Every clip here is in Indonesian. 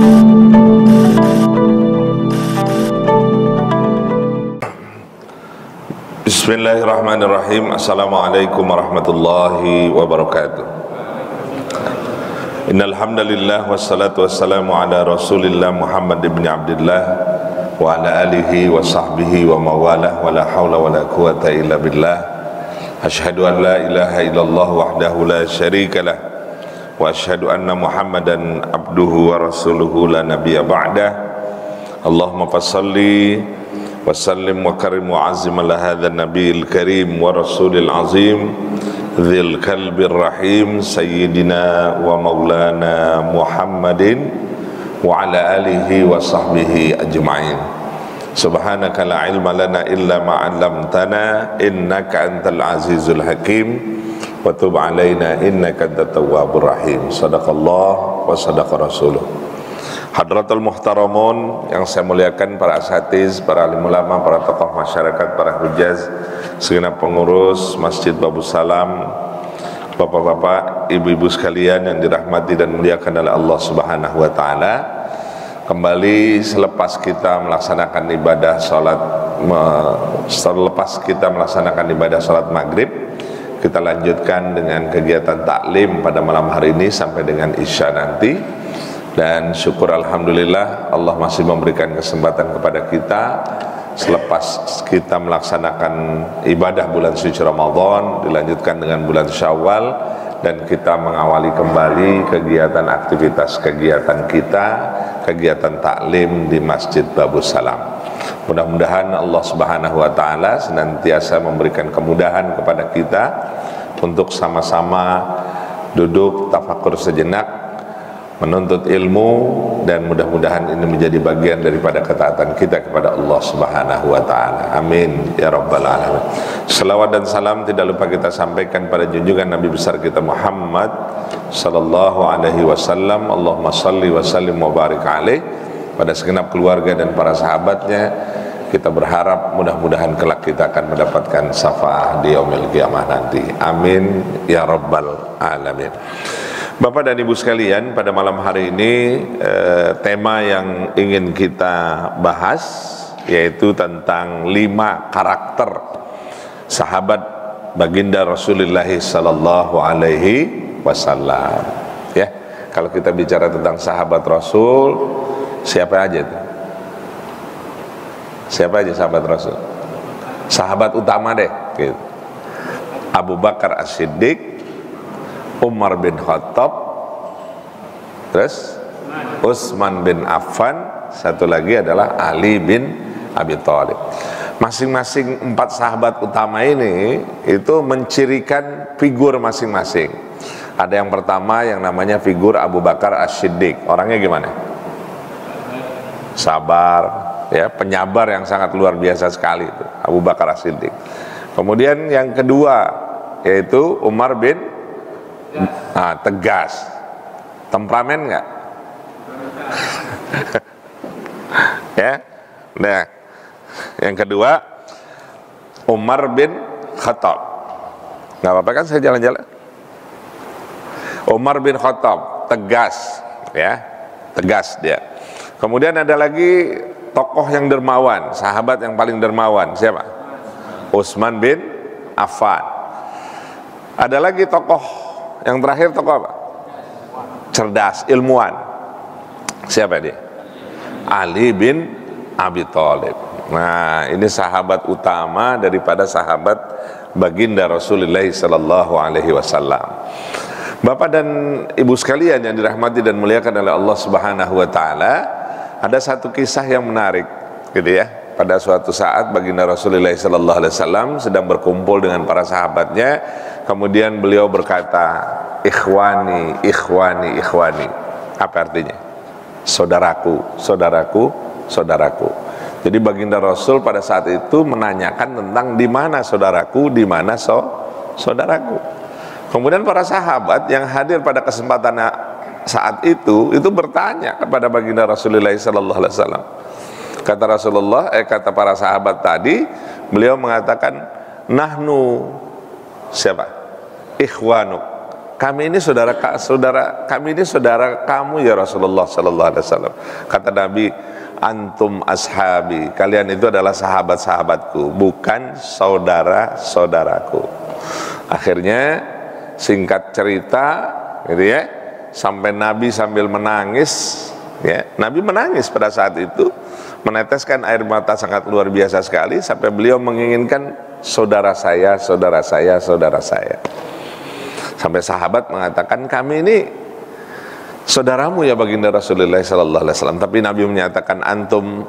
Bismillahirrahmanirrahim. Assalamualaikum warahmatullahi wabarakatuh. Innal hamdalillah wassalatu wassalamu ala Rasulillah Muhammad ibn Abdullah wa ala alihi wa sahbihi wa mawalah wa la haula wa la quwata illa billah. Asyhadu an la ilaha illallah wahdahu la syarika lah wa asyhadu anna Muhammadan abduhu wa rasuluhu la nabiyya ba'dah. Allahumma fassalli wa sallim wa karim wa azim ala hadha nabiyil karim wa rasulil azim dzil kalbir rahim sayyidina wa maulana Muhammadin wa ala alihi wa sahbihi ajma'in. Subhanaka la ilma lana illa ma 'allamtana innaka antal azizul hakim wa tub alaina innaka antat tawwabur rahim. Shadaqallah wa sadaqa rasuluh. Hadratul muhtaramun yang saya muliakan, para asatiz, para alim ulama, para tokoh masyarakat, para hujaz, segenap pengurus Masjid Babus Salam, bapak-bapak, ibu-ibu sekalian yang dirahmati dan muliakan oleh Allah Subhanahu wa taala. Kembali selepas kita melaksanakan ibadah salat maghrib, kita lanjutkan dengan kegiatan taklim pada malam hari ini sampai dengan Isya nanti. Dan syukur alhamdulillah Allah masih memberikan kesempatan kepada kita selepas kita melaksanakan ibadah bulan suci Ramadan, dilanjutkan dengan bulan Syawal, dan kita mengawali kembali kegiatan kita, kegiatan taklim di Masjid Babus Salam. Mudah-mudahan Allah Subhanahu wa taala senantiasa memberikan kemudahan kepada kita untuk sama-sama duduk tafakur sejenak, menuntut ilmu, dan mudah-mudahan ini menjadi bagian daripada ketaatan kita kepada Allah Subhanahu wa taala. Amin ya rabbal alamin. Selawat dan salam tidak lupa kita sampaikan pada junjungan Nabi besar kita Muhammad sallallahu alaihi wasallam. Allahumma shalli wa sallim wa barik alaih, pada segenap keluarga dan para sahabatnya. Kita berharap mudah-mudahan kelak kita akan mendapatkan syafaat di yaumil qiyamah nanti. Amin ya rabbal alamin. Bapak dan Ibu sekalian, pada malam hari ini tema yang ingin kita bahas yaitu tentang 5 karakter sahabat baginda Rasulullah sallallahu alaihi wasallam. Ya, kalau kita bicara tentang sahabat Rasul, siapa aja itu? Siapa aja sahabat Rasul? Sahabat utama deh, gitu. Abu Bakar As-Siddiq, Umar bin Khattab, terus Utsman bin Affan, satu lagi adalah Ali bin Abi Thalib. Masing-masing 4 sahabat utama ini itu mencirikan figur masing-masing. Ada yang pertama yang namanya figur Abu Bakar As-Siddiq. Orangnya gimana? Sabar, ya, penyabar yang sangat luar biasa sekali itu Abu Bakar As-Siddiq. Kemudian yang kedua yaitu Umar bin tegas. Temperamen enggak? Ya. Nah, yang kedua Umar bin Khattab. Enggak apa-apa kan saya jalan-jalan? Umar bin Khattab tegas, ya. Tegas dia. Kemudian ada lagi tokoh yang dermawan, sahabat yang paling dermawan, siapa? Utsman bin Affan. Ada lagi tokoh yang terakhir, tokoh apa? Cerdas, ilmuwan. Siapa dia? Ali bin Abi Thalib. Nah, ini sahabat utama daripada sahabat baginda Rasulullah sallallahu alaihi wasallam. Bapak dan Ibu sekalian yang dirahmati dan muliakan oleh Allah Subhanahu wa taala, ada satu kisah yang menarik, gitu ya. Pada suatu saat baginda Rasulullah sallallahu alaihi wasallam sedang berkumpul dengan para sahabatnya. Kemudian beliau berkata, ikhwani, ikhwani, ikhwani. Apa artinya? Saudaraku, saudaraku, saudaraku. Jadi baginda Rasul pada saat itu menanyakan tentang di mana saudaraku, di mana saudaraku. Kemudian para sahabat yang hadir pada kesempatan saat itu bertanya kepada baginda Rasulullah sallallahu alaihi wasallam. Kata Rasulullah, kata para sahabat tadi, beliau mengatakan, nahnu, siapa? Ikhwanuk, kami ini kami ini saudara kamu ya Rasulullah sallallahu alaihi wasallam. Kata Nabi, antum ashabi, kalian itu adalah sahabat-sahabatku, bukan saudara-saudaraku. Akhirnya singkat cerita gitu ya, sampai Nabi sambil menangis ya. Nabi menangis pada saat itu, meneteskan air mata sangat luar biasa sekali, sampai beliau menginginkan saudara saya, saudara saya, saudara saya. Sampai sahabat mengatakan, kami ini saudaramu ya baginda Rasulullah sallallahu alaihi wasallam. Tapi Nabi menyatakan, antum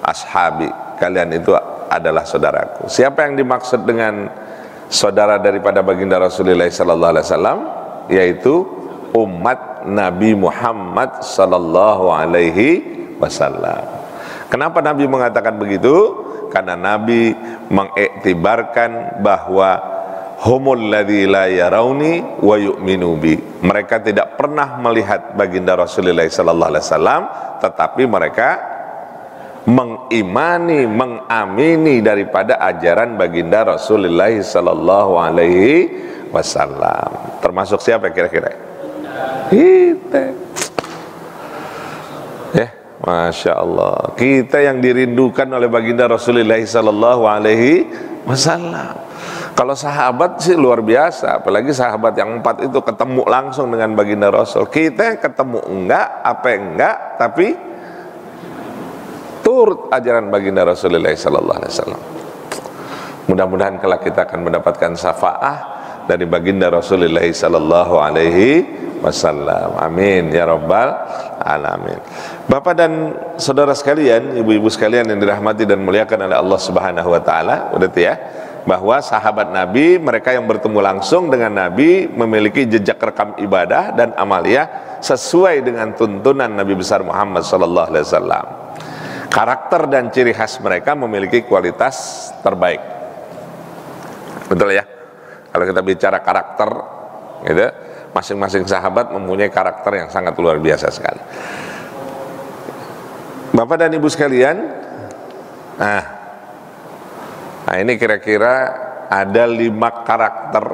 ashabi, kalian itu adalah saudaraku. Siapa yang dimaksud dengan saudara daripada baginda Rasulullah sallallahu alaihi wasallam? Yaitu umat Nabi Muhammad sallallahu alaihi wasallam. Kenapa Nabi mengatakan begitu? Karena Nabi mengiktibarkan bahwa humul ladzi la yarawni wa yu'minu bi. Mereka tidak pernah melihat baginda Rasulullah sallallahu alaihi wasallam, tetapi mereka mengimani, mengamini daripada ajaran baginda Rasulullah sallallahu alaihi wasallam. Termasuk siapa kira-kira? Kita. Masya Allah, kita yang dirindukan oleh baginda Rasulullah sallallahu alaihi wasallam. Kalau sahabat sih luar biasa, apalagi sahabat yang 4 itu ketemu langsung dengan baginda Rasul. Kita yang ketemu enggak, tapi turut ajaran baginda Rasulullah sallallahu alaihi wasallam. Mudah-mudahan kelak kita akan mendapatkan syafaat dari baginda Rasulullah sallallahu alaihi wasallam. Amin ya rabbal alamin. Bapak dan saudara sekalian, ibu-ibu sekalian yang dirahmati dan muliakan oleh Allah Subhanahu wa taala, udah ya, bahwa sahabat Nabi, mereka yang bertemu langsung dengan Nabi, memiliki jejak rekam ibadah dan amaliyah sesuai dengan tuntunan Nabi besar Muhammad sallallahu alaihi wasallam. Karakter dan ciri khas mereka memiliki kualitas terbaik. Betul ya? Kalau kita bicara karakter gitu, masing-masing sahabat mempunyai karakter yang sangat luar biasa sekali. Bapak dan ibu sekalian, nah ini kira-kira ada 5 karakter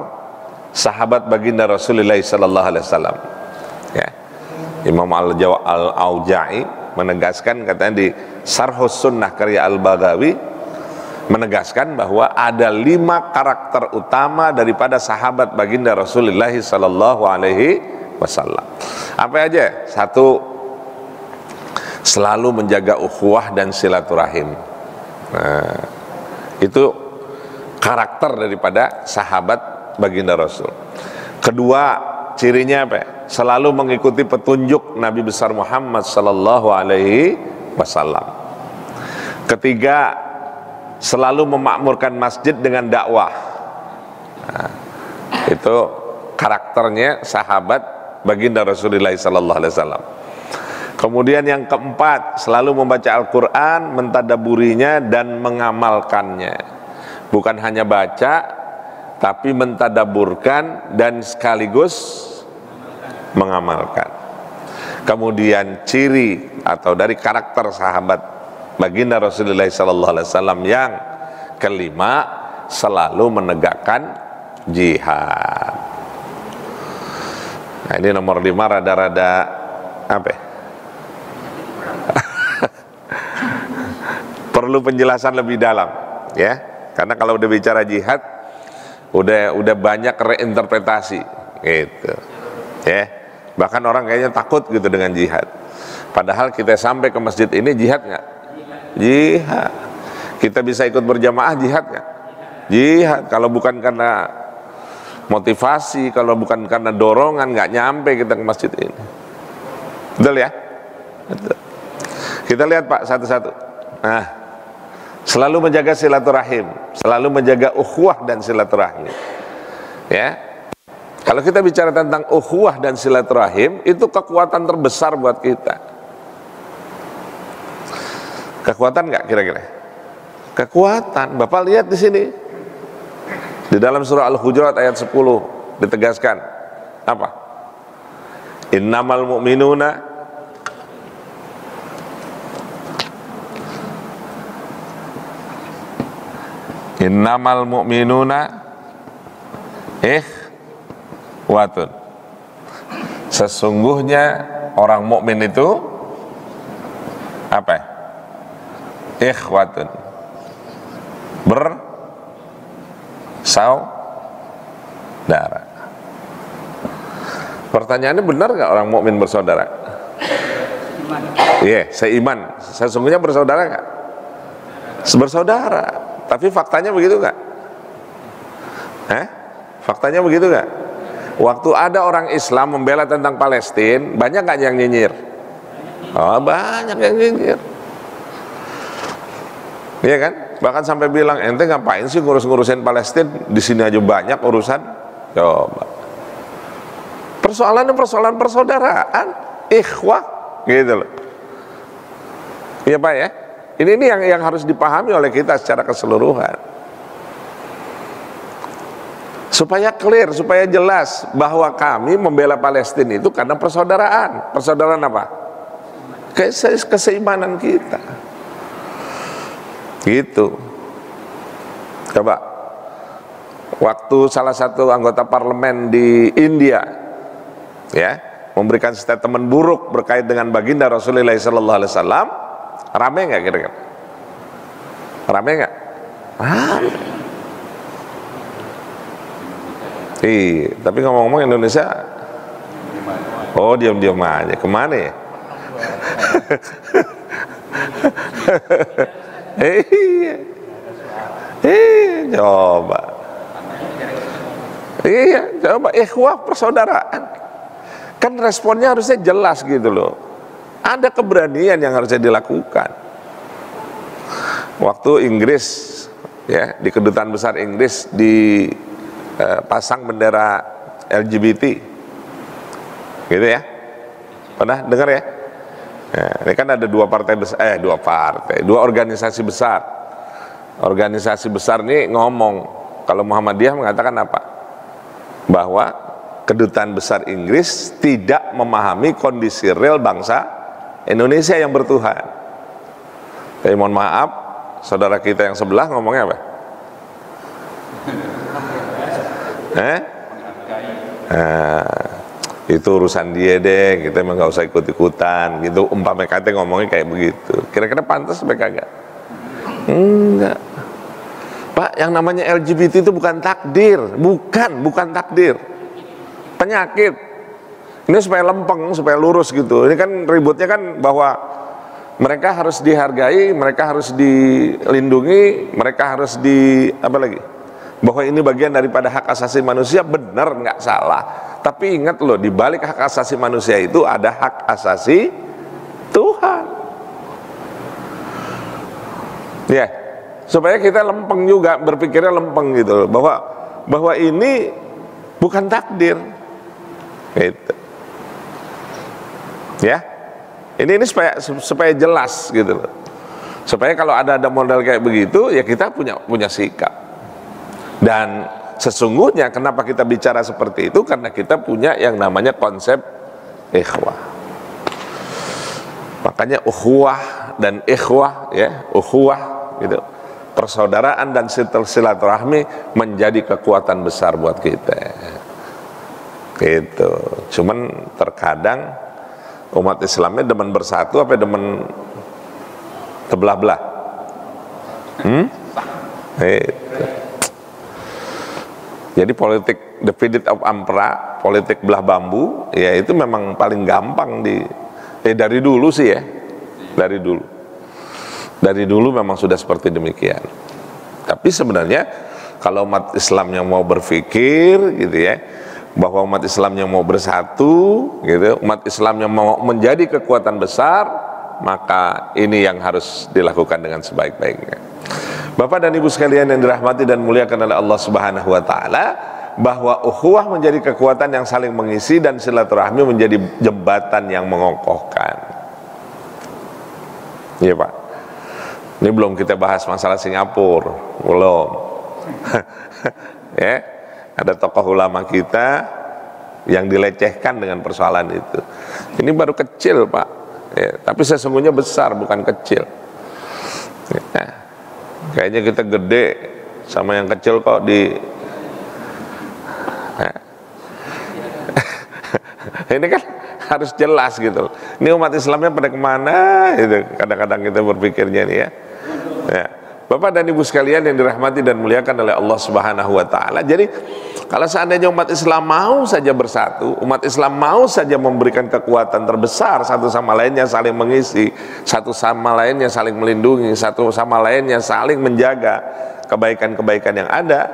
sahabat baginda Rasulullah sallallahu alaihi wasallam. Ya. Imam Al-Auza'i menegaskan, katanya di Syarhus Sunnah karya Al-Baghawi, menegaskan bahwa ada 5 karakter utama daripada sahabat baginda Rasulullah sallallahu alaihi wasallam. Apa aja? 1, selalu menjaga ukhuwah dan silaturahim. Nah, itu karakter daripada sahabat baginda Rasul. Kedua, cirinya apa? Selalu mengikuti petunjuk Nabi besar Muhammad sallallahu alaihi wasallam. Ketiga, selalu memakmurkan masjid dengan dakwah. Nah, itu karakternya sahabat baginda Rasulullah sallallahu alaihi wasallam. Kemudian yang keempat, selalu membaca Al-Quran, mentadaburinya dan mengamalkannya. Bukan hanya baca, tapi mentadaburkan dan sekaligus mengamalkan. Kemudian ciri atau dari karakter sahabat baginda Rasulullah SAW yang kelima, selalu menegakkan jihad. Nah, ini nomor 5 rada-rada apa ya? Perlu penjelasan lebih dalam ya, karena kalau udah bicara jihad udah banyak reinterpretasi gitu ya, bahkan orang kayaknya takut gitu dengan jihad, padahal kita sampai ke masjid ini jihad nggak? Jihad. Kita bisa ikut berjamaah jihad nggak? Jihad. Kalau bukan karena motivasi, kalau bukan karena dorongan, nggak nyampe kita ke masjid ini. Betul ya? Betul. Kita lihat Pak satu-satu. Nah, selalu menjaga silaturahim, selalu menjaga ukhuwah dan silaturahim. Ya. Kalau kita bicara tentang ukhuwah dan silaturahim, itu kekuatan terbesar buat kita. Kekuatan nggak kira-kira? Kekuatan. Bapak lihat di sini. Di dalam surah Al-Hujurat ayat 10 ditegaskan apa? Innamal mu'minuna Sesungguhnya orang mukmin itu apa? Ikhwatun, bersaudara. Pertanyaannya, benar nggak orang mukmin bersaudara? Iya, seiman. Sesungguhnya bersaudara nggak? Bersaudara. Tapi faktanya begitu nggak? Faktanya begitu nggak? Waktu ada orang Islam membela tentang Palestina, banyak nggak yang nyinyir? Oh, banyak yang nyinyir. Iya kan? Bahkan sampai bilang, ente ngapain sih ngurus-ngurusin Palestina? Di sini aja banyak urusan. Coba. Persoalannya persoalan persaudaraan, ikhwah, gitu loh. Iya Pak ya? Ini yang harus dipahami oleh kita secara keseluruhan. Supaya clear, supaya jelas bahwa kami membela Palestina itu karena persaudaraan. Persaudaraan apa? Keseimanan kita. Gitu. Coba. Waktu salah satu anggota parlemen di India ya memberikan statement buruk berkait dengan baginda Rasulullah SAW, rame nggak kira-kira? Rame nggak? Rame. Tapi ngomong-ngomong Indonesia, oh diam-diam aja. Kemana ya? Coba. Iya, coba ikhwah persaudaraan. Kan responnya harusnya jelas gitu loh. Ada keberanian yang harusnya dilakukan. Waktu Inggris ya, di kedutaan besar Inggris di pasang bendera LGBT, gitu ya, pernah dengar ya? Ini kan ada dua organisasi besar. Organisasi besar ini ngomong, kalau Muhammadiyah mengatakan apa? Bahwa kedutaan besar Inggris tidak memahami kondisi real bangsa Indonesia yang bertuhan. Tapi mohon maaf, saudara kita yang sebelah ngomongnya apa? Itu urusan dia deh, kita emang gak usah ikut-ikutan gitu. Umpamanya kata ngomongnya kayak begitu, kira-kira pantas apa kagak? Enggak Pak, yang namanya LGBT itu bukan takdir, bukan takdir, penyakit. Ini supaya lempeng, supaya lurus gitu. Ini kan ributnya kan bahwa mereka harus dihargai, mereka harus dilindungi, mereka harus apa lagi? Bahwa ini bagian daripada hak asasi manusia, benar, nggak salah. Tapi ingat loh, di balik hak asasi manusia itu ada hak asasi Tuhan. Ya, supaya kita lempeng juga, berpikirnya lempeng gitu loh, bahwa ini bukan takdir. Gitu. Ya, ini supaya jelas gitu loh. Supaya kalau ada model kayak begitu, ya kita punya sikap. Dan sesungguhnya kenapa kita bicara seperti itu, karena kita punya yang namanya konsep ikhwah. Makanya ukhuwah dan ikhwah ya, ukhuwah gitu, persaudaraan dan silaturahmi menjadi kekuatan besar buat kita. Gitu. Cuman terkadang umat Islamnya demen bersatu apa demen terbelah-belah? Gitu. Jadi politik divided of ampera, politik belah bambu, ya itu memang paling gampang dari dulu sih ya, dari dulu memang sudah seperti demikian. Tapi sebenarnya kalau umat Islam yang mau berpikir gitu ya, bahwa umat Islam yang mau bersatu gitu, umat Islam yang mau menjadi kekuatan besar, maka ini yang harus dilakukan dengan sebaik-baiknya. Bapak dan Ibu sekalian yang dirahmati dan muliakan oleh Allah Subhanahu wa taala, bahwa ukhuwah menjadi kekuatan yang saling mengisi dan silaturahmi menjadi jembatan yang mengokohkan. Iya Pak. Ini belum kita bahas masalah Singapura, belum. Ya, ada tokoh ulama kita yang dilecehkan dengan persoalan itu. Ini baru kecil Pak, ya, tapi sesungguhnya besar, bukan kecil. Ya. Kayaknya kita gede sama yang kecil kok Ini kan harus jelas gitu. Ini umat Islamnya pada kemana? Itu kadang-kadang kita berpikirnya nih ya. Ya. Bapak dan Ibu sekalian yang dirahmati dan muliakan oleh Allah Subhanahu wa taala. Jadi kalau seandainya umat Islam mau saja bersatu, umat Islam mau saja memberikan kekuatan terbesar, satu sama lainnya saling mengisi, satu sama lainnya saling melindungi, satu sama lainnya saling menjaga kebaikan-kebaikan yang ada,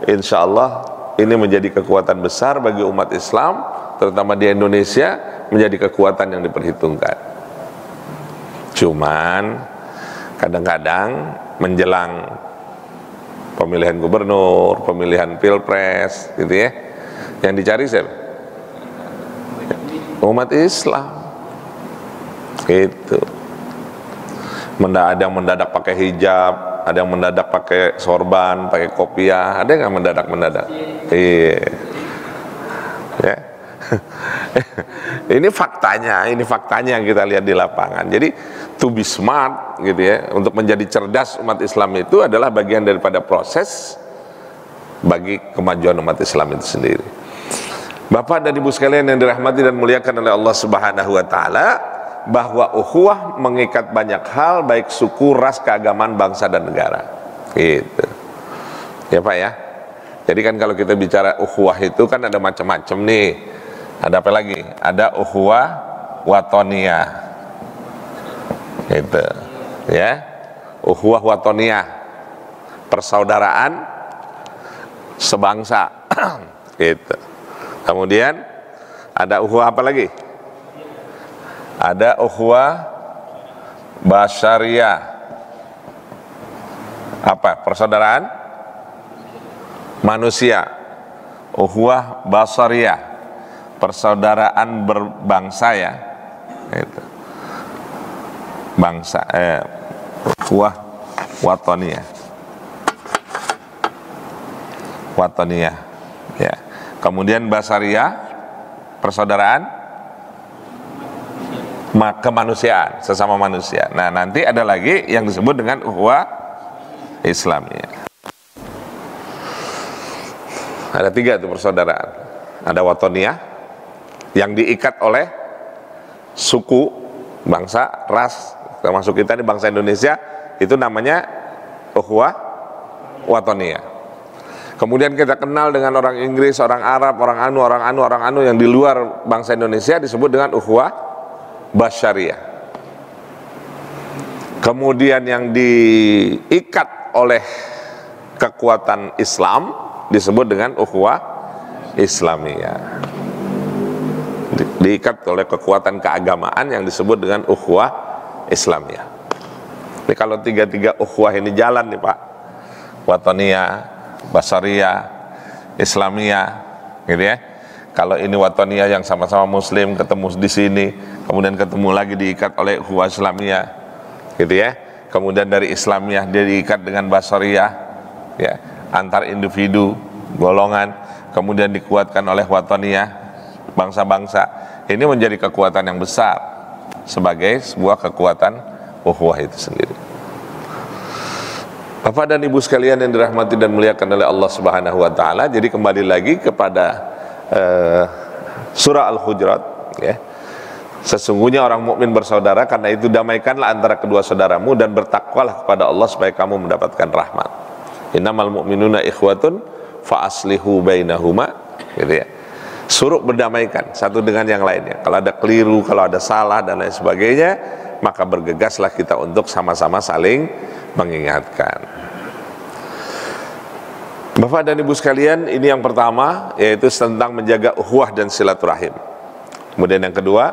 insya Allah ini menjadi kekuatan besar bagi umat Islam, terutama di Indonesia, menjadi kekuatan yang diperhitungkan. Cuman kadang-kadang menjelang pemilihan gubernur, pemilihan pilpres gitu ya, yang dicari siapa? Umat Islam gitu. Ada yang mendadak pakai hijab, ada yang mendadak pakai sorban, pakai kopiah, ada yang nggak mendadak. Iya ya. Ini faktanya yang kita lihat di lapangan. Jadi to be smart gitu ya, untuk menjadi cerdas umat Islam itu adalah bagian daripada proses bagi kemajuan umat Islam itu sendiri. Bapak dan Ibu sekalian yang dirahmati dan muliakan oleh Allah Subhanahu wa taala, bahwa ukhuwah mengikat banyak hal, baik suku, ras, keagamaan, bangsa dan negara. Gitu. Ya Pak ya. Jadi kan kalau kita bicara ukhuwah itu kan ada macam-macam nih. Ada apa lagi? Ada ukhuwah watoniyah, gitu, ya. Ukhuwah watoniyah, persaudaraan sebangsa, gitu. Kemudian ada ukhuwah apa lagi? Ada ukhuwah basyariyah, apa? Persaudaraan manusia. Ukhuwah basariyah, persaudaraan berbangsa ya, itu bangsa, ukhuwah watoniyah, ya. Kemudian basariyah, persaudaraan kemanusiaan, sesama manusia. Nah nanti ada lagi yang disebut dengan ukhuwah Islamiyah. Ada 3 tuh persaudaraan. Ada watoniyah yang diikat oleh suku, bangsa, ras, termasuk kita di bangsa Indonesia, itu namanya ukhuwah watoniyah. Kemudian kita kenal dengan orang Inggris, orang Arab, orang anu yang di luar bangsa Indonesia, disebut dengan ukhuwah basyariyah. Kemudian yang diikat oleh kekuatan Islam disebut dengan ukhuwah Islamiyah. Diikat oleh kekuatan keagamaan yang disebut dengan ukhuwah Islamiyah. Jadi kalau 3 ukhuwah ini jalan nih Pak, watoniyah, basariyah, Islamiyah, gitu ya. Kalau ini watoniyah yang sama-sama Muslim ketemu di sini, kemudian ketemu lagi diikat oleh ukhuwah Islamiyah, gitu ya. Kemudian dari Islamiyah dia diikat dengan basariyah, ya, antar individu, golongan, kemudian dikuatkan oleh watoniyah, bangsa-bangsa. Ini menjadi kekuatan yang besar sebagai sebuah kekuatan ukhuwah itu sendiri. Bapak dan Ibu sekalian yang dirahmati dan muliakan oleh Allah Subhanahu wa taala, jadi kembali lagi kepada surah Al-Hujurat ya. Sesungguhnya orang mukmin bersaudara, karena itu damaikanlah antara kedua saudaramu dan bertakwalah kepada Allah supaya kamu mendapatkan rahmat. Innamal mu'minuna ikhwatun fa aslihu bainahuma, gitu ya. Suruh berdamaikan satu dengan yang lainnya. Kalau ada keliru, kalau ada salah dan lain sebagainya, maka bergegaslah kita untuk sama-sama saling mengingatkan. Bapak dan Ibu sekalian, ini yang pertama, yaitu tentang menjaga ukhuwah dan silaturahim. Kemudian yang kedua,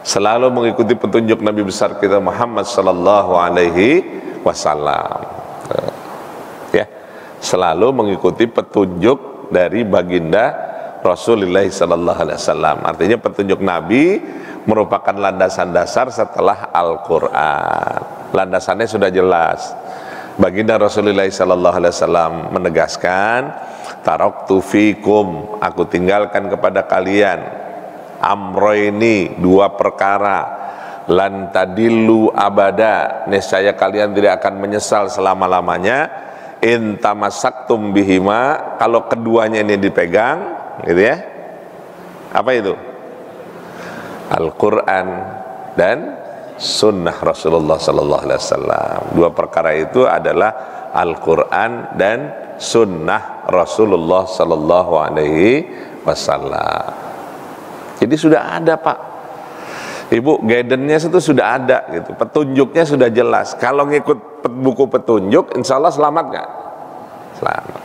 selalu mengikuti petunjuk Nabi besar kita Muhammad sallallahu alaihi wasallam. Ya, selalu mengikuti petunjuk dari baginda Rasulullah sallallahu alaihi wasallam. Artinya petunjuk Nabi merupakan landasan dasar setelah Al-Qur'an. Landasannya sudah jelas. Baginda Rasulullah sallallahu alaihi wasallam menegaskan, taraktu fikum, aku tinggalkan kepada kalian amroini, 2 perkara, lan tadillu abada, niscaya kalian tidak akan menyesal selama-lamanya, in tamassaktum bihima, kalau keduanya ini dipegang, gitu ya. Apa itu? Al-Quran dan sunnah Rasulullah sallallahu alaihi wasallam. Dua perkara itu adalah Al-Quran dan sunnah Rasulullah sallallahu alaihi wasallam. Jadi sudah ada, Pak. Ibu, guidance-nya itu sudah ada gitu. Petunjuknya sudah jelas. Kalau ngikut buku petunjuk, insya Allah selamat nggak? Selamat.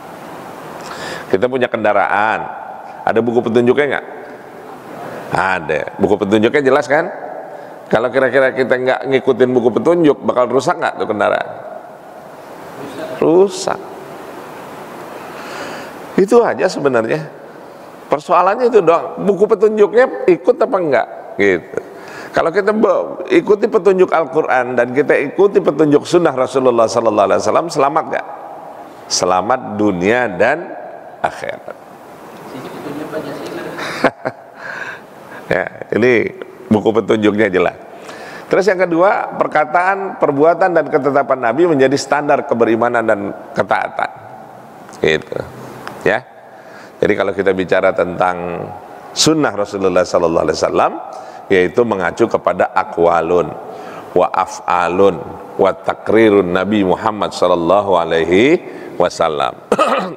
Kita punya kendaraan, ada buku petunjuknya nggak? Ada. Buku petunjuknya jelas kan? Kalau kira-kira kita nggak ngikutin buku petunjuk, bakal rusak nggak tuh kendaraan? Rusak. Itu aja sebenarnya. Persoalannya itu doang. Buku petunjuknya ikut apa enggak? Gitu. Kalau kita ikuti petunjuk Al-Quran dan kita ikuti petunjuk sunnah Rasulullah sallallahu alaihi wasallam, selamat nggak? Selamat dunia dan akhirat. Ya, ini buku petunjuknya jelas. Terus yang kedua, perkataan, perbuatan dan ketetapan Nabi menjadi standar keberimanan dan ketaatan. Gitu. Ya. Jadi kalau kita bicara tentang sunnah Rasulullah sallallahu alaihi wasallam, yaitu mengacu kepada aqwalun wa af'alun wa takrirun Nabi Muhammad sallallahu alaihi wasallam.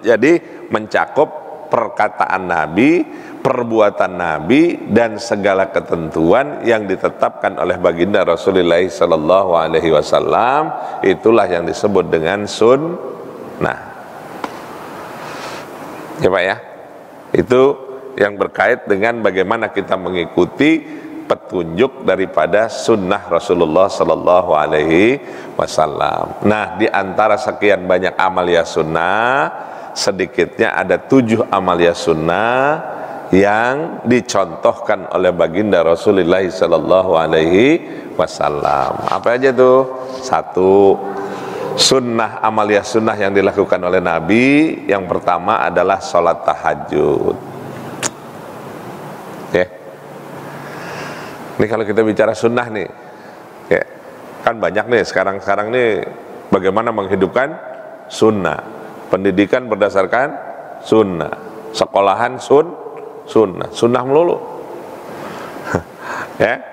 Jadi mencakup perkataan Nabi, perbuatan Nabi, dan segala ketentuan yang ditetapkan oleh baginda Rasulullah sallallahu alaihi wasallam. Itulah yang disebut dengan sunnah. Ya Pak ya. Itu yang berkait dengan bagaimana kita mengikuti petunjuk daripada sunnah Rasulullah sallallahu alaihi wasallam. Nah, di antara sekian banyak amalia sunnah, sedikitnya ada 7 amalia sunnah yang dicontohkan oleh baginda Rasulullah sallallahu alaihi wasallam. Apa aja tuh? 1, sunnah, amalia sunnah yang dilakukan oleh Nabi. Yang pertama adalah sholat tahajud. Ya. Ini kalau kita bicara sunnah nih, ya, kan banyak nih sekarang nih bagaimana menghidupkan sunnah. Pendidikan berdasarkan sunnah, sekolahan sunnah melulu. Ya,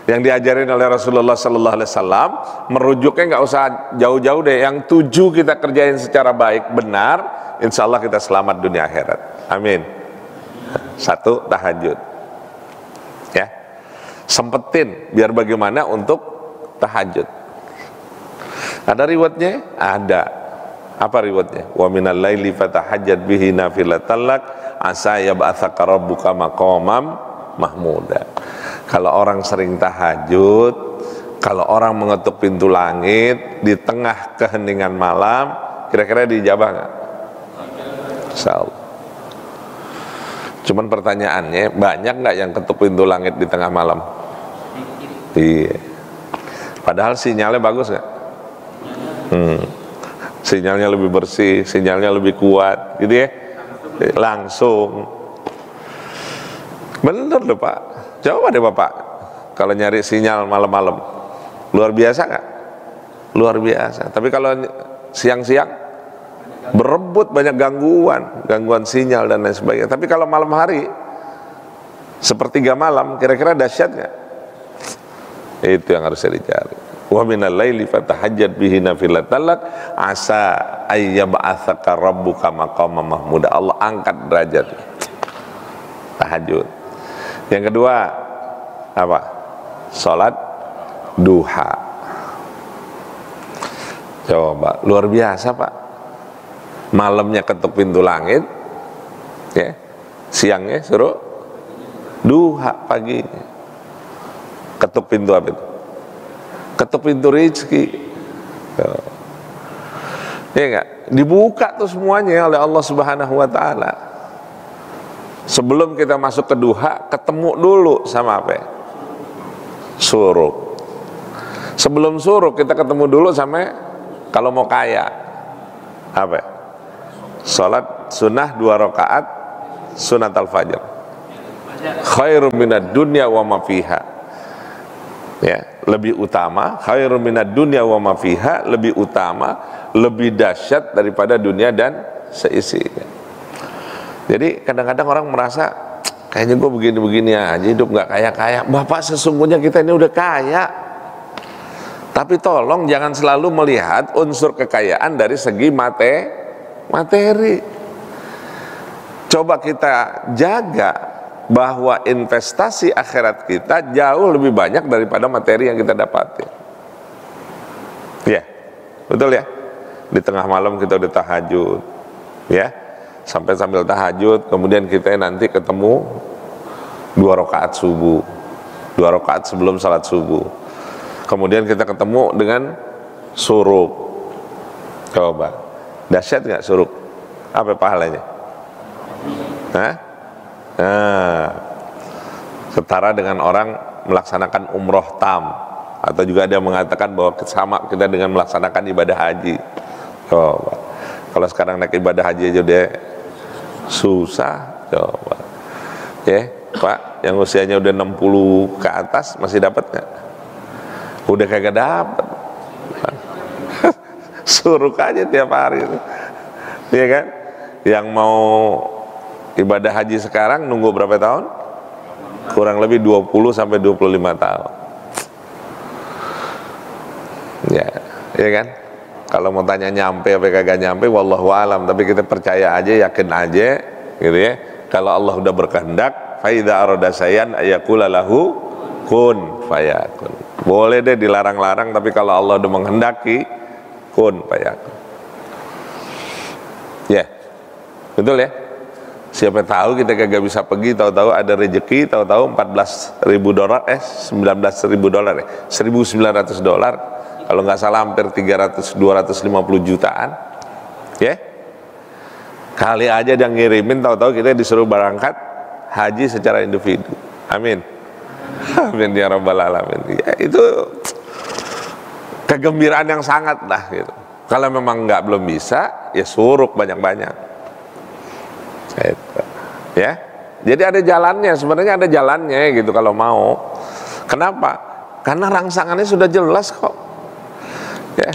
yang diajarin oleh Rasulullah sallallahu alaihi wasallam, merujuknya nggak usah jauh-jauh deh. Yang 7 kita kerjain secara baik, benar, insya Allah kita selamat dunia akhirat. Amin. 1, tahajud. Ya, sempetin biar bagaimana untuk tahajud. Ada riwayatnya? Ada. Apa riwayatnya? Wa minal laili fatahajjat bihi nafilatan lak asa yab'atsaka rabbuka maqamam mahmuda. Kalau orang sering tahajud, kalau orang mengetuk pintu langit di tengah keheningan malam, kira-kira dijabah nggak? Insyaallah. Cuman pertanyaannya, banyak nggak yang ketuk pintu langit di tengah malam? Iya. Padahal sinyalnya bagus nggak? Sinyalnya lebih bersih, sinyalnya lebih kuat, gitu ya? Langsung. Bener loh Pak. Coba deh Bapak, kalau nyari sinyal malam-malam, luar biasa nggak? Luar biasa. Tapi kalau siang-siang, berebut, banyak gangguan sinyal dan lain sebagainya. Tapi kalau malam hari, sepertiga malam, kira-kira dahsyat nggak? Itu yang harus dicari. Wa minal laili fatahajjat bihi nafilatan lak asa ayyab'atsaka rabbuka maqaman mahmuda. Allah angkat derajat. Tahajud. Yang kedua apa? Salat duha. Coba, luar biasa Pak. Malamnya ketuk pintu langit, ya. Siangnya suruh duha paginya. Ketuk pintu apa itu? Ketuk pintu rezeki. Ya enggak? Dibuka tuh semuanya oleh Allah Subhanahu wa taala. Sebelum kita masuk ke duha, ketemu dulu sama apa ya? Suruk. Sebelum suruk kita ketemu dulu sama, kalau mau kaya, apa ya? Salat sunnah 2 rakaat sunat al-fajr. Khairum minad dunya wa ma fiha. Ya, lebih utama, khairum minad dunya wa ma fiha, lebih utama, lebih dahsyat daripada dunia dan seisinya. Jadi kadang-kadang orang merasa kayaknya gue begini-begini aja, hidup nggak kaya-kaya. Bapak, sesungguhnya kita ini udah kaya. Tapi tolong jangan selalu melihat unsur kekayaan dari segi materi. Coba kita jaga bahwa investasi akhirat kita jauh lebih banyak daripada materi yang kita dapati. Ya, betul ya. Di tengah malam kita udah tahajud, ya, sampai sambil tahajud, kemudian kita nanti ketemu 2 rakaat subuh, 2 rakaat sebelum salat subuh. Kemudian kita ketemu dengan suruk. Coba, dahsyat nggak suruk? Apa pahalanya? Hah? Nah, setara dengan orang melaksanakan umroh tam, atau juga ada yang mengatakan bahwa sama kita dengan melaksanakan ibadah haji. Coba, kalau sekarang naik ibadah haji aja udah susah. Coba, ya Pak, yang usianya udah 60 ke atas masih dapat nggak? Udah kagak dapat. Suruh aja tiap hari, iya kan? Yang mau ibadah haji sekarang nunggu berapa tahun? Kurang lebih 20 sampai 25 tahun. Ya kan? Kalau mau tanya nyampe apa kagak nyampe, wallahu alam, tapi kita percaya aja, yakin aja, gitu ya. Kalau Allah udah berkehendak, fa idza arada sayyan ayaqula lahu kun fayakun. Boleh deh dilarang-larang, tapi kalau Allah udah menghendaki, kun fayakun. Ya. Betul ya? Siapa tahu kita kagak bisa pergi, tahu-tahu ada rezeki, tahu-tahu $14.000, $19.000 ya, $1.900, kalau nggak salah hampir 250 jutaan, ya. Kali aja dia ngirimin, tahu-tahu kita disuruh berangkat haji secara individu. Amin. Amin ya rabbal alamin. Ya, itu kegembiraan yang sangat lah gitu. Kalau memang belum bisa, ya suruk banyak-banyak. Ya, jadi ada jalannya, sebenarnya ada jalannya gitu kalau mau. Kenapa? Karena rangsangannya sudah jelas kok. Ya,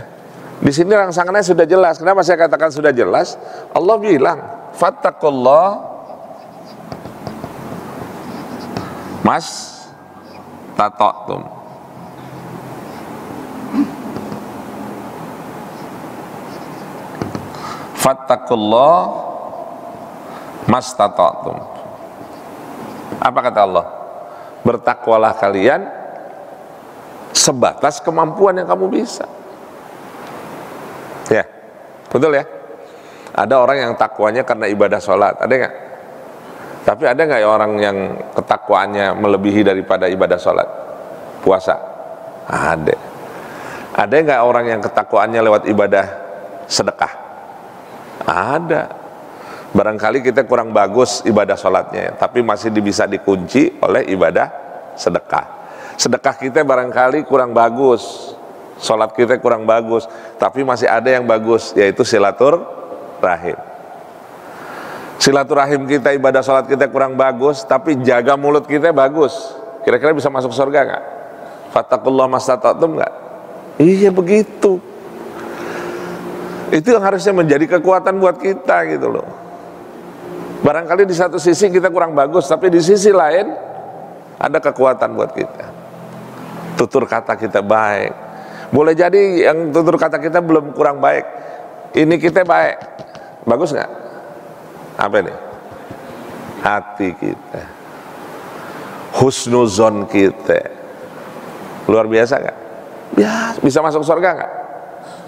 di sini rangsangannya sudah jelas. Kenapa saya katakan sudah jelas? Allah bilang, fattaqullah mas tata'tum. Fattaqullah mastata'tum. Apa kata Allah? Bertakwalah kalian sebatas kemampuan yang kamu bisa. Ya, betul ya. Ada orang yang takwanya karena ibadah sholat, ada nggak? Tapi ada nggak orang yang ketakwaannya melebihi daripada ibadah sholat? Puasa? Ada. Ada nggak orang yang ketakwaannya lewat ibadah sedekah? Ada. Barangkali kita kurang bagus ibadah sholatnya, tapi masih bisa dikunci oleh ibadah sedekah. Sedekah kita barangkali kurang bagus, sholat kita kurang bagus, tapi masih ada yang bagus, yaitu silaturahim. Silaturahim kita, ibadah sholat kita kurang bagus, tapi jaga mulut kita bagus. Kira-kira bisa masuk surga nggak? Fattaqullah mastata'tum nggak? Iya begitu. Itu yang harusnya menjadi kekuatan buat kita gitu loh. Barangkali di satu sisi kita kurang bagus, tapi di sisi lain ada kekuatan buat kita. Tutur kata kita baik. Boleh jadi yang tutur kata kita belum kurang baik, ini kita baik. Bagus nggak? Apa ini? Hati kita, husnuzon kita, luar biasa nggak? Ya, bisa masuk surga nggak?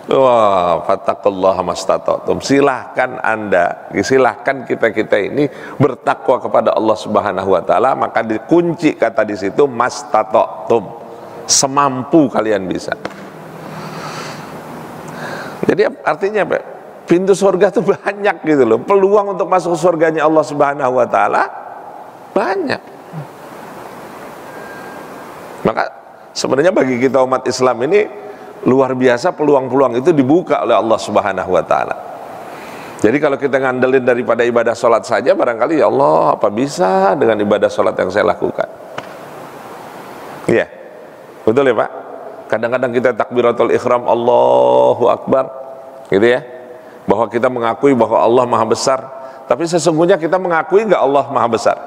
Wah, fattaqullaha mastata'tum. Silahkan Anda, silahkan kita ini bertakwa kepada Allah Subhanahu wa taala, maka dikunci kata di situ mastata'tum. Semampu kalian bisa. Jadi artinya apa? Pintu surga itu banyak gitu loh. Peluang untuk masuk surganya Allah Subhanahu wa taala banyak. Maka sebenarnya bagi kita umat Islam ini luar biasa, peluang-peluang itu dibuka oleh Allah Subhanahu wa taala. Jadi kalau kita ngandelin daripada ibadah sholat saja, barangkali ya Allah, apa bisa dengan ibadah sholat yang saya lakukan? Iya, betul ya Pak? Kadang-kadang kita takbiratul ihram, Allahu Akbar, gitu ya, bahwa kita mengakui bahwa Allah maha besar, tapi sesungguhnya kita mengakui nggak Allah maha besar?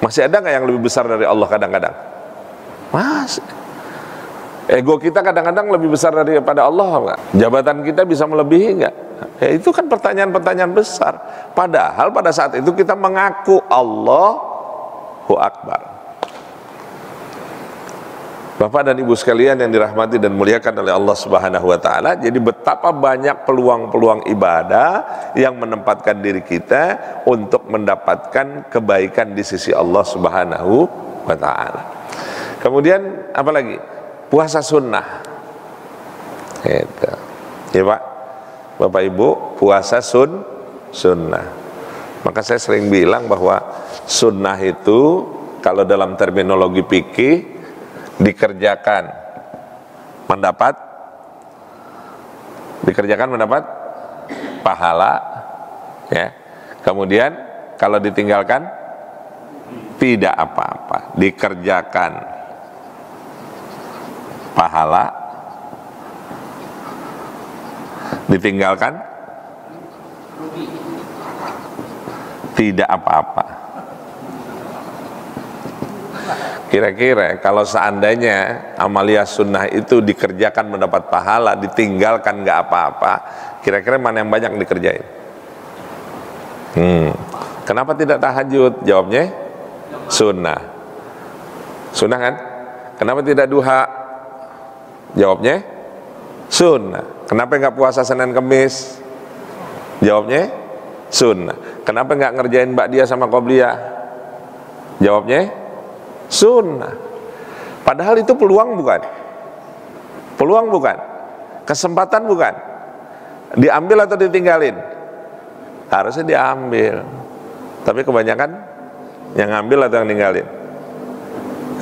Masih ada nggak yang lebih besar dari Allah kadang-kadang? Masih. Ego kita kadang-kadang lebih besar daripada Allah nggak? Jabatan kita bisa melebihi nggak? Ya, itu kan pertanyaan-pertanyaan besar. Padahal pada saat itu kita mengaku Allahu Akbar. Bapak dan Ibu sekalian yang dirahmati dan muliakan oleh Allah Subhanahu wa taala, jadi betapa banyak peluang-peluang ibadah yang menempatkan diri kita untuk mendapatkan kebaikan di sisi Allah Subhanahu wa taala. Kemudian apa lagi? Puasa sunnah. Gitu. Ya Pak, Bapak Ibu, puasa sunnah. Maka saya sering bilang bahwa sunnah itu kalau dalam terminologi fikih dikerjakan mendapat pahala, ya. Kemudian kalau ditinggalkan tidak apa-apa. Dikerjakan pahala, ditinggalkan tidak apa-apa. Kira-kira kalau seandainya amalia sunnah itu dikerjakan mendapat pahala, ditinggalkan nggak apa-apa, kira-kira mana yang banyak dikerjain? Kenapa tidak tahajud? Jawabnya sunnah. Sunnah kan? Kenapa tidak duha? Jawabnya sunnah. Kenapa nggak puasa Senin Kemis? Jawabnya sunnah. Kenapa nggak ngerjain ba'diyah sama qobliyah? Jawabnya sunnah. Padahal itu peluang bukan? Peluang bukan? Kesempatan bukan? Diambil atau ditinggalin? Harusnya diambil. Tapi kebanyakan yang ngambil atau yang ninggalin?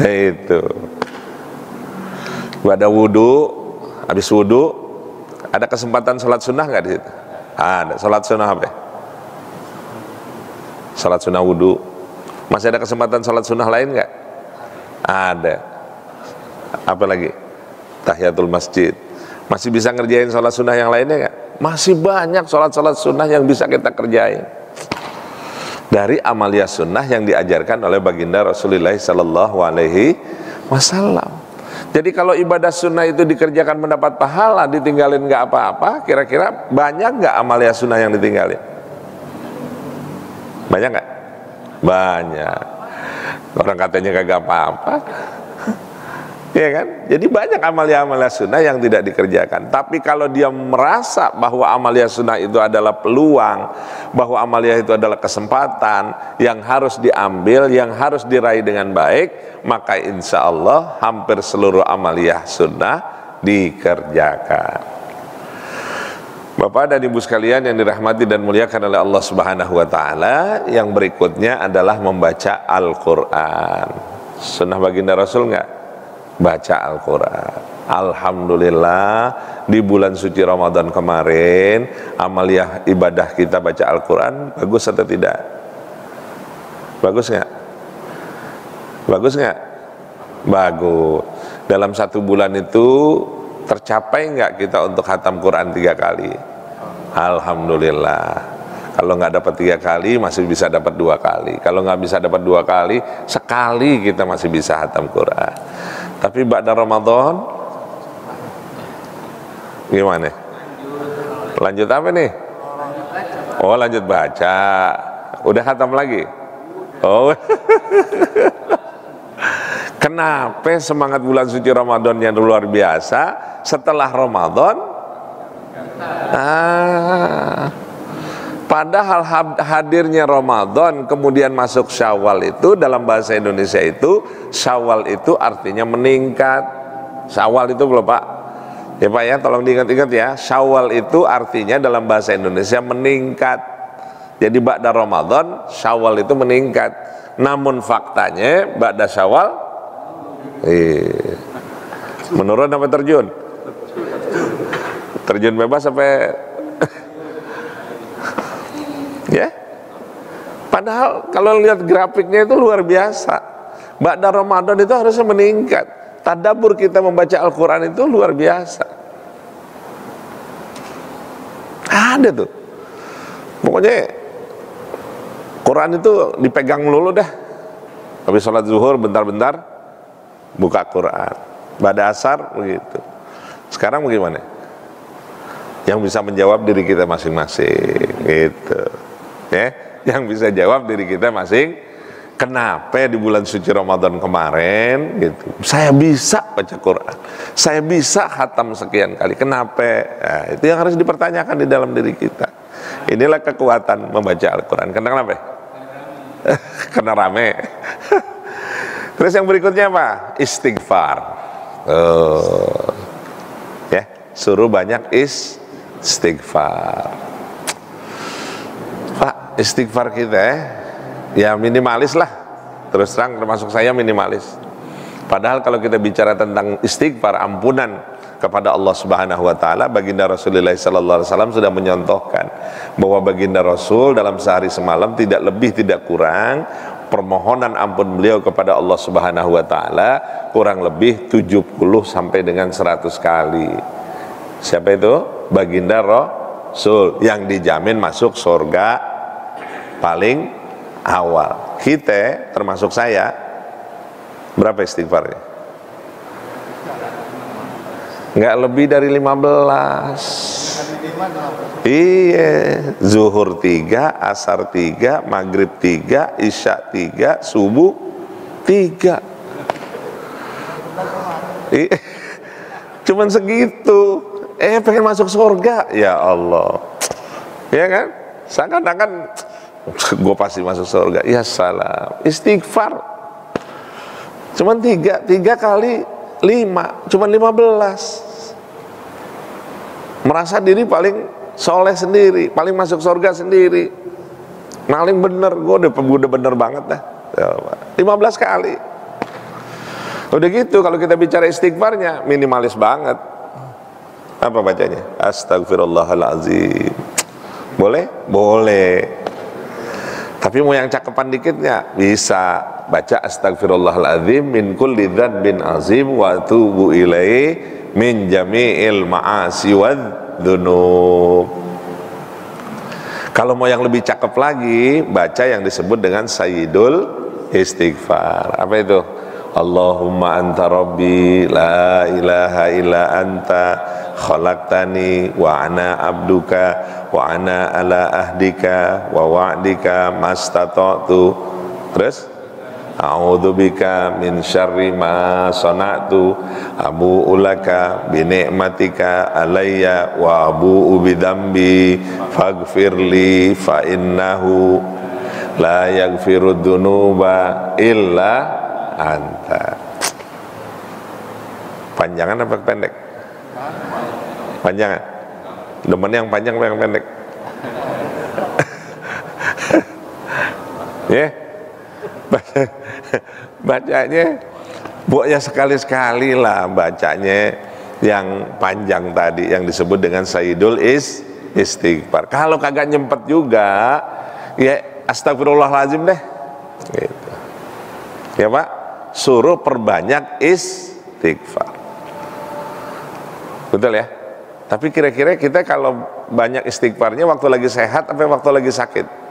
Itu. Ada wudu, habis wudu ada kesempatan sholat sunnah nggak di situ? Ada. Sholat sunnah apa? Sholat sunnah wudu. Masih ada kesempatan sholat sunnah lain nggak? Ada. Apa lagi? Tahiyatul masjid. Masih bisa ngerjain sholat sunnah yang lainnya nggak? Masih banyak sholat-sholat sunnah yang bisa kita kerjain dari amalia sunnah yang diajarkan oleh baginda Rasulullah Sallallahu Alaihi Wasallam. Jadi kalau ibadah sunnah itu dikerjakan mendapat pahala, ditinggalin nggak apa-apa, kira-kira banyak nggak amalia sunnah yang ditinggalin? Banyak nggak? Banyak. Orang katanya kagak apa-apa, ya kan? Jadi banyak amalia-amalia sunnah yang tidak dikerjakan. Tapi kalau dia merasa bahwa amalia sunnah itu adalah peluang, bahwa amalia itu adalah kesempatan yang harus diambil, yang harus diraih dengan baik, maka insya Allah hampir seluruh amalia sunnah dikerjakan. Bapak dan Ibu sekalian yang dirahmati dan muliakan oleh Allah Subhanahu wa taala, yang berikutnya adalah membaca Al-Qur'an. Sunnah baginda Rasul enggak? Baca Al-Qur'an. Alhamdulillah di bulan suci Ramadan kemarin amaliah ibadah kita baca Al-Qur'an bagus atau tidak? Bagus enggak? Bagus enggak? Bagus. Dalam satu bulan itu tercapai nggak kita untuk khatam Quran 3 kali? Alhamdulillah. Kalau nggak dapat 3 kali masih bisa dapat 2 kali. Kalau nggak bisa dapat 2 kali, sekali kita masih bisa khatam Quran. Tapi ba'da Ramadan gimana? Lanjut apa nih? Oh, lanjut baca. Udah khatam lagi? Oh. Kenapa semangat bulan suci Ramadan yang luar biasa setelah Ramadan? Padahal hadirnya Ramadan kemudian masuk Syawal itu dalam bahasa Indonesia itu, Syawal itu artinya meningkat. Syawal itu belum Pak? Ya Pak ya, tolong diingat-ingat ya. Syawal itu artinya dalam bahasa Indonesia meningkat. Jadi ba'da Ramadan Syawal itu meningkat. Namun faktanya ba'da Syawal menurun apa terjun? Terjun bebas sampai ya. Padahal kalau lihat grafiknya itu luar biasa. Ba'da Ramadan itu harusnya meningkat. Tadabbur kita membaca Al-Qur'an itu luar biasa. Ada tuh. Pokoknya Quran itu dipegang melulu dah. Habis sholat zuhur bentar-bentar buka Quran. Pada asar begitu. Sekarang bagaimana? Yang bisa menjawab diri kita masing-masing gitu. Ya, yang bisa jawab diri kita masing. Kenapa di bulan suci Ramadan kemarin gitu, saya bisa baca Quran, saya bisa khatam sekian kali, kenapa? Nah, itu yang harus dipertanyakan di dalam diri kita. Inilah kekuatan membaca Al-Quran. Kenapa? Karena rame. Terus yang berikutnya apa? Istighfar. Ya, suruh banyak istighfar. Pak, istighfar kita ya minimalis lah. Terus terang termasuk saya minimalis. Padahal kalau kita bicara tentang istighfar, ampunan kepada Allah Subhanahu wa taala, baginda Rasulullah sallallahu alaihi wasallam sudah menyontohkan bahwa baginda Rasul dalam sehari semalam tidak lebih tidak kurang permohonan ampun beliau kepada Allah Subhanahu wa taala kurang lebih 70 sampai dengan 100 kali. Siapa itu? Baginda Rasul yang dijamin masuk surga paling awal. Kita termasuk saya berapa istighfarnya? Enggak lebih dari 15. Iya, zuhur 3, asar 3, maghrib 3, isya 3, subuh 3. Cuman segitu. Pengen masuk surga, ya Allah. Ya kan? Seakan-akan gue pasti masuk surga. Ya salam. Istighfar. Cuman 3 kali 5, cuman 15. Merasa diri paling soleh sendiri, paling masuk surga sendiri, paling bener. Gue udah bener banget dah. 15 kali. Udah gitu kalau kita bicara istighfarnya minimalis banget. Apa bacanya? Astagfirullahaladzim. Boleh? Boleh. Tapi mau yang cakepan dikitnya bisa baca astagfirullahaladzim min kulli dzanbin azim wa atubu ilaihi min jami'il ma'asi wadz-dzunub. Kalau mau yang lebih cakep lagi, baca yang disebut dengan sayyidul istighfar. Apa itu? Allahumma anta rabbi la ilaha illa anta khalaqtani wa ana abduka wa ana ala ahdika wa wa'dika mastata'tu. Terus a'udzubika min syarri ma sana'tu abu'u laka bi ni'matika alayya wa abu'u bi dzambi faghfirli fa innahu la yaghfiru dzunuba illa anta. Panjangan apa pendek? Panjangan. Demen yang panjang apa yang pendek? Ya. Bacanya buatnya sekali-sekali lah, bacanya yang panjang tadi yang disebut dengan sayyidul istighfar. Kalau kagak nyempet juga ya astagfirullahaladzim deh gitu. Ya Pak, suruh perbanyak istighfar. Betul ya? Tapi kira-kira kita kalau banyak istighfarnya waktu lagi sehat apa waktu lagi sakit?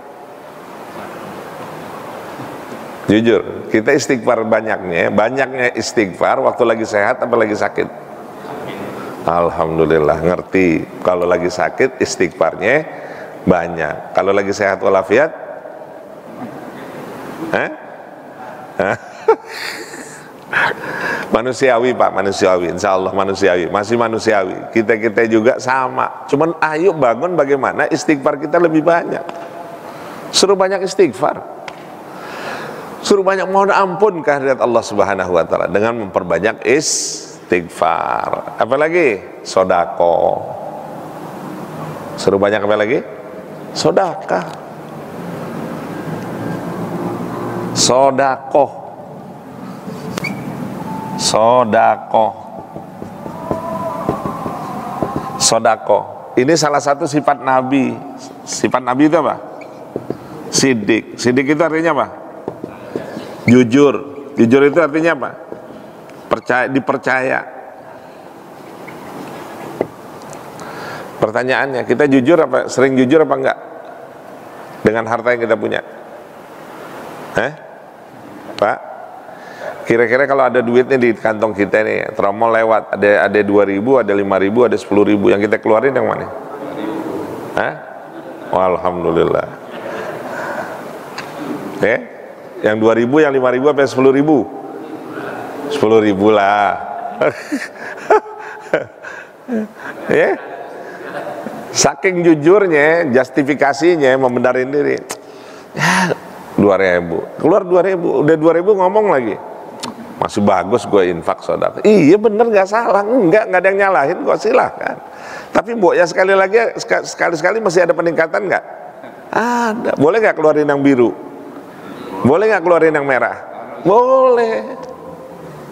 Jujur, kita istighfar banyaknya istighfar waktu lagi sehat apa lagi sakit? Alhamdulillah, ngerti. Kalau lagi sakit istighfarnya banyak. Kalau lagi sehat walafiat? Manusiawi Pak, manusiawi, insya Allah manusiawi, masih manusiawi. Kita juga sama. Cuman ayo bangun bagaimana istighfar kita lebih banyak. Suruh banyak istighfar. Suruh banyak mohon ampun kehadirat Allah Subhanahu wa taala dengan memperbanyak istighfar. Apalagi sodako. Suruh banyak apa lagi? Sodakah. Sodakoh. Sodakoh. Sodakoh. Ini salah satu sifat Nabi. Sifat Nabi itu apa? Sidik. Sidik itu artinya apa? Jujur. Jujur itu artinya apa? Dipercaya. Pertanyaannya, kita jujur apa? Sering jujur apa enggak? Dengan harta yang kita punya? Pak? Kira-kira kalau ada duitnya di kantong kita nih, tromol lewat, ada 2.000, ada 5.000, ada 10.000, yang kita keluarin yang mana? Hah? Oh, alhamdulillah. Yang 2.000, yang 5.000 apa 10.000? 10.000 lah. Saking jujurnya, justifikasinya membenarin diri. Ya, 2.000, keluar 2.000, udah 2.000 ngomong lagi. Masih bagus gue infak sedekah. Iya bener, nggak salah, nggak ada yang nyalahin kok, silahkan. Tapi mbok ya sekali lagi, sekali-sekali masih ada peningkatan nggak? Ada. Boleh nggak keluarin yang biru? Boleh nggak keluarin yang merah? Boleh.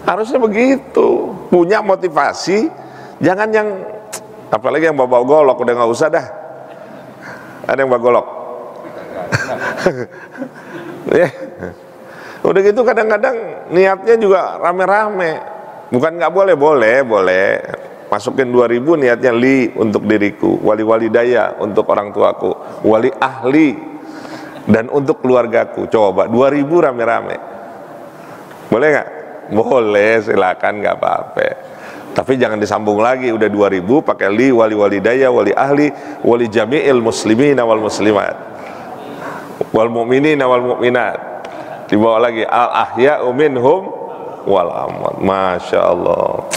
Harusnya begitu. Punya motivasi, jangan yang apalagi yang bawa golok, udah nggak usah dah. Ada yang bawa golok? Ya. Udah gitu kadang-kadang niatnya juga rame-rame. Bukan nggak boleh, boleh. Masukin 2.000 niatnya li untuk diriku, wali daya untuk orang tuaku, wali ahli dan untuk keluargaku. Coba 2.000 rame-rame. Boleh nggak? Boleh, silakan, nggak apa-apa. Tapi jangan disambung lagi, udah 2.000 pakai li, wali daya, wali ahli, wali jami'il muslimin wal muslimat, wal mu'minin wal mu'minat. Dibawa lagi al ahya'u minhum wal amwat. Masya Allah,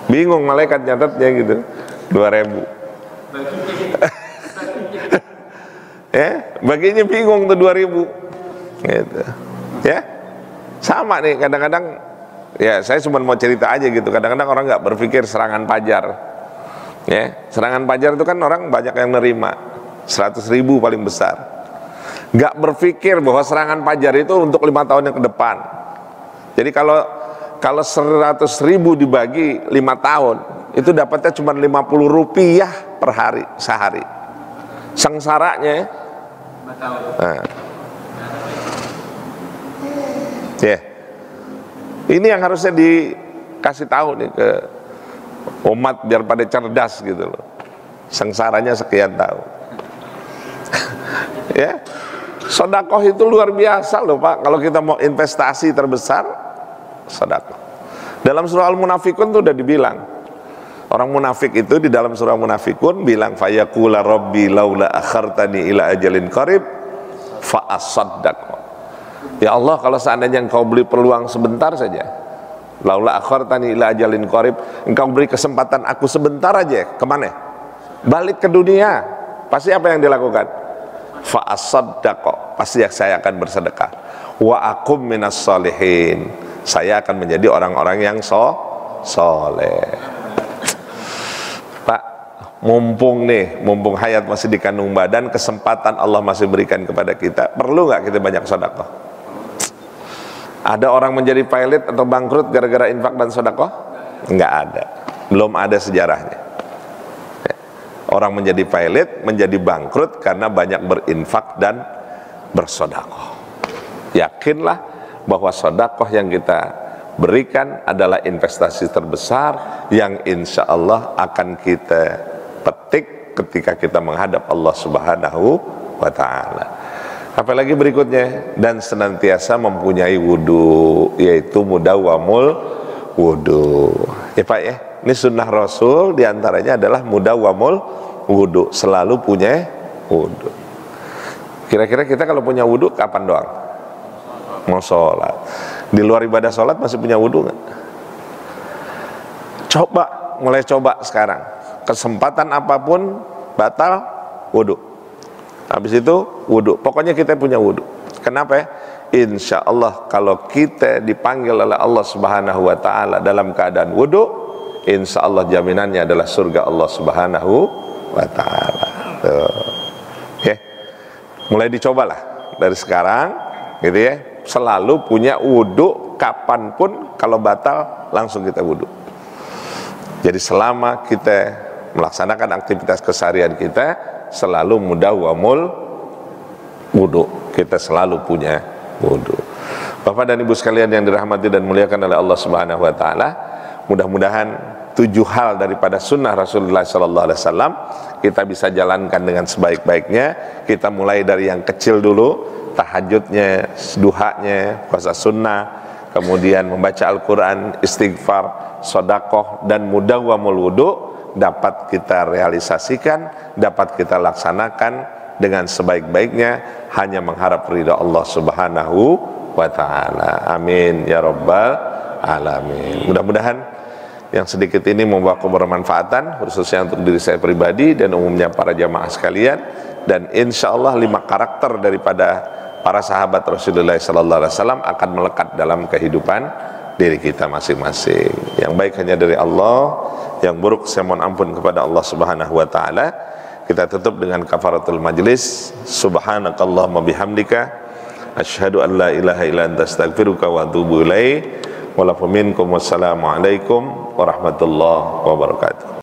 bingung malaikat nyatetnya gitu. 2.000 baginya bingung tuh 2.000 gitu. Ya sama nih kadang-kadang, ya saya cuma mau cerita aja gitu. Kadang-kadang orang nggak berpikir serangan Fajar. Ya, serangan Fajar itu kan orang banyak yang nerima, 100.000 paling besar. Gak berpikir bahwa serangan Fajar itu untuk 5 tahun yang ke depan. Jadi kalau 100.000 dibagi 5 tahun, itu dapatnya cuma 50 rupiah per hari, sehari. Sengsaranya. Nah. Ya. Ini yang harusnya dikasih tahu nih ke umat biar pada cerdas gitu loh. Sengsaranya sekian tahun. Ya. Sedekah itu luar biasa loh Pak. Kalau kita mau investasi terbesar, sedekah. Dalam surah Al-Munafikun itu udah dibilang, orang munafik itu di dalam surah Munafikun bilang, fayaqula rabbi laula akhartani ila ajalin qarib fa asaddaq. Ya Allah, kalau seandainya engkau beri peluang sebentar saja, laula akhartani ila ajalin qarib, engkau beri kesempatan aku sebentar aja, kemana? Balik ke dunia. Pasti apa yang dilakukan? Fa asaddaq, pasti saya akan bersedekah. Wa akum minas sholihin, saya akan menjadi orang-orang yang soleh. Pak, mumpung hayat masih di kandung badan, kesempatan Allah masih berikan kepada kita, perlu nggak kita banyak sedekah? Ada orang menjadi pilot atau bangkrut gara-gara infak dan sedekah? Nggak ada, belum ada sejarahnya. Orang menjadi pilot, menjadi bangkrut karena banyak berinfak dan bersedekah. Yakinlah bahwa sedekah yang kita berikan adalah investasi terbesar yang insya Allah akan kita petik ketika kita menghadap Allah Subhanahu wa Ta'ala. Apalagi berikutnya, dan senantiasa mempunyai wudu, yaitu mudawamul wudu. Ya Pak ya, ini sunnah Rasul diantaranya adalah mudawamul wudu, selalu punya wudu. Kira-kira kita kalau punya wudu kapan doang? Mau sholat. Di luar ibadah sholat masih punya wudu nggak? Mulai coba sekarang. Kesempatan apapun batal wudu. Habis itu wudu. Pokoknya kita punya wudu. Kenapa ya? Insya Allah kalau kita dipanggil oleh Allah Subhanahu wa Ta'ala dalam keadaan wudu, insya Allah jaminannya adalah surga Allah Subhanahu wa Ta'ala. Oke. Mulai dicobalah dari sekarang gitu ya, selalu punya wudu, kapanpun kalau batal langsung kita wudu. Jadi selama kita melaksanakan aktivitas keseharian kita selalu mudawamul wudu, kita selalu punya wudu. Bapak dan Ibu sekalian yang dirahmati dan muliakan oleh Allah Subhanahu wa Ta'ala, mudah-mudahan 7 hal daripada sunnah Rasulullah SAW kita bisa jalankan dengan sebaik-baiknya. Kita mulai dari yang kecil dulu, tahajudnya, duhanya, puasa sunnah, kemudian membaca Al-Quran, istighfar, sedekah, dan mudawwamul wudu dapat kita realisasikan, dapat kita laksanakan dengan sebaik-baiknya, hanya mengharap ridha Allah Subhanahu wa ta'ala. Amin ya rabbal alamin. Mudah-mudahan yang sedikit ini membawa kebermanfaatan, khususnya untuk diri saya pribadi dan umumnya para jamaah sekalian. Dan insya Allah 5 karakter daripada para sahabat Rasulullah SAW akan melekat dalam kehidupan diri kita masing-masing. Yang baik hanya dari Allah, yang buruk saya mohon ampun kepada Allah Subhanahu wa ta'ala. Kita tutup dengan kafaratul majlis. Subhanakallahumma bihamdika asyhadu an la ilaha illa anta astaghfiruka wa atubu ilaik. Wa lakum minkum wassalamu alaikum warahmatullahi wabarakatuh.